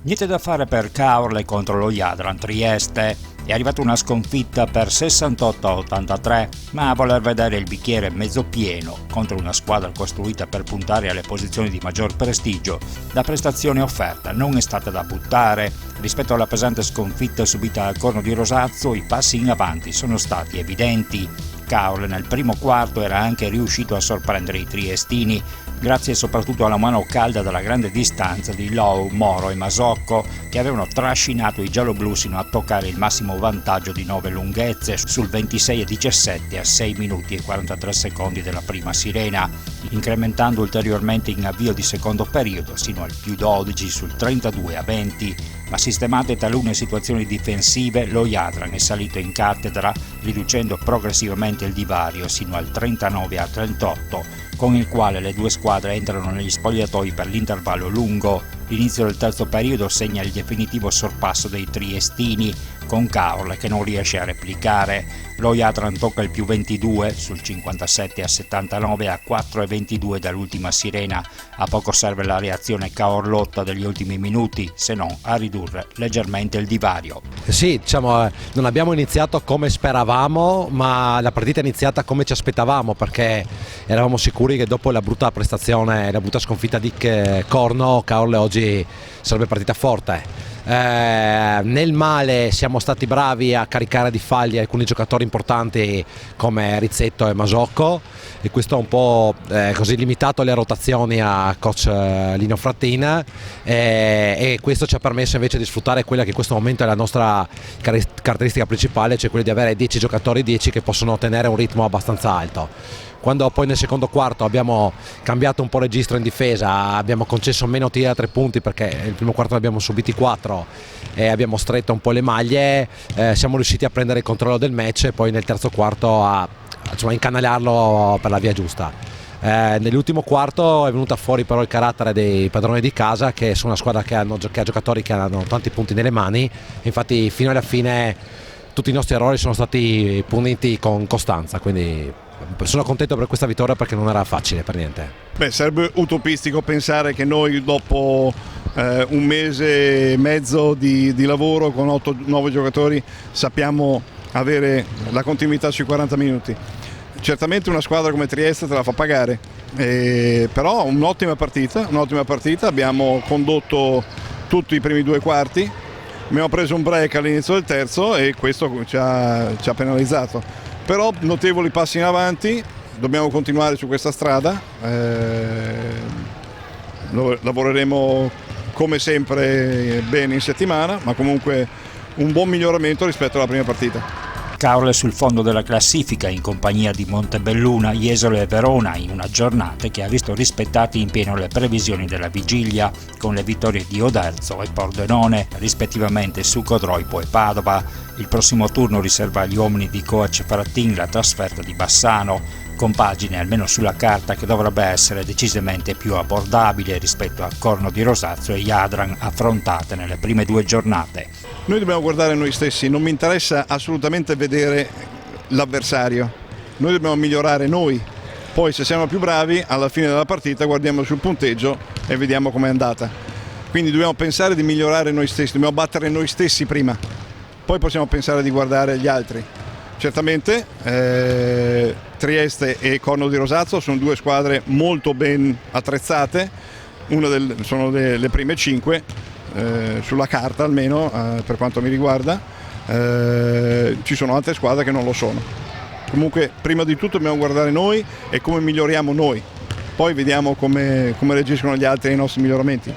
Niente da fare per Caorle contro lo Jadran Trieste. È arrivata una sconfitta per 68-83, ma a voler vedere il bicchiere mezzo pieno contro una squadra costruita per puntare alle posizioni di maggior prestigio, la prestazione offerta non è stata da buttare. Rispetto alla pesante sconfitta subita al Corno di Rosazzo, i passi in avanti sono stati evidenti. Caorle nel primo quarto era anche riuscito a sorprendere i triestini, grazie soprattutto alla mano calda dalla grande distanza di Lou, Moro e Masocco, che avevano trascinato i gialloblu sino a toccare il massimo vantaggio di 9 lunghezze sul 26-17 a 6 minuti e 43 secondi della prima sirena, incrementando ulteriormente in avvio di secondo periodo sino al più 12 sul 32-20. Ma sistemate talune situazioni difensive, lo Jadran è salito in cattedra, riducendo progressivamente il divario sino al 39-38, con il quale le due squadre entrano negli spogliatoi per l'intervallo lungo. L'inizio del terzo periodo segna il definitivo sorpasso dei triestini, con Caorle che non riesce a replicare. Lo Jadran tocca il più 22 sul 57-79 a 4-22 dall'ultima sirena. A poco serve la reazione caorlotta degli ultimi minuti, se non a ridurre leggermente il divario. Sì, diciamo, non abbiamo iniziato come speravamo, ma la partita è iniziata come ci aspettavamo, perché eravamo sicuri che dopo la brutta prestazione, la brutta sconfitta di Corno, Caorle oggi sarebbe partita forte. Nel male siamo stati bravi a caricare di falli alcuni giocatori importanti come Rizzetto e Masocco, e questo ha un po' così limitato le rotazioni a coach Lino Frattin, e questo ci ha permesso invece di sfruttare quella che in questo momento è la nostra caratteristica principale, cioè quella di avere 10 giocatori 10 che possono ottenere un ritmo abbastanza alto. Quando poi nel secondo quarto abbiamo cambiato un po' registro in difesa, abbiamo concesso meno tiri da 3 punti perché nel primo quarto ne abbiamo subiti 4 e abbiamo stretto un po' le maglie, siamo riusciti a prendere il controllo del match e poi nel terzo quarto a incanalarlo per la via giusta. Nell'ultimo quarto è venuta fuori però il carattere dei padroni di casa, che sono una squadra che ha giocatori che hanno tanti punti nelle mani, infatti fino alla fine tutti i nostri errori sono stati puniti con costanza, quindi sono contento per questa vittoria perché non era facile per niente. Sarebbe utopistico pensare che noi dopo un mese e mezzo di lavoro con 8-9 giocatori sappiamo avere la continuità sui 40 minuti. Certamente una squadra come Trieste te la fa pagare, però un'ottima partita, abbiamo condotto tutti i primi 2 quarti, abbiamo preso un break all'inizio del terzo e questo ci ha penalizzato. Però notevoli passi in avanti, dobbiamo continuare su questa strada, lavoreremo come sempre bene in settimana, ma comunque un buon miglioramento rispetto alla prima partita. Caorle sul fondo della classifica in compagnia di Montebelluna, Jesolo e Verona, in una giornata che ha visto rispettati in pieno le previsioni della vigilia, con le vittorie di Oderzo e Pordenone, rispettivamente su Codroipo e Padova. Il prossimo turno riserva agli uomini di coach Frattin la trasferta di Bassano, compagine almeno sulla carta che dovrebbe essere decisamente più abbordabile rispetto a Corno di Rosazzo e Jadran affrontate nelle prime 2 giornate. Noi dobbiamo guardare noi stessi, non mi interessa assolutamente vedere l'avversario, noi dobbiamo migliorare noi, poi se siamo più bravi alla fine della partita guardiamo sul punteggio e vediamo com'è andata. Quindi dobbiamo pensare di migliorare noi stessi, dobbiamo battere noi stessi prima, poi possiamo pensare di guardare gli altri. Certamente Trieste e Corno di Rosazzo sono 2 squadre molto ben attrezzate, sono le prime 5 sulla carta almeno per quanto mi riguarda, ci sono altre squadre che non lo sono. Comunque prima di tutto dobbiamo guardare noi e come miglioriamo noi, poi vediamo come reagiscono gli altri ai nostri miglioramenti.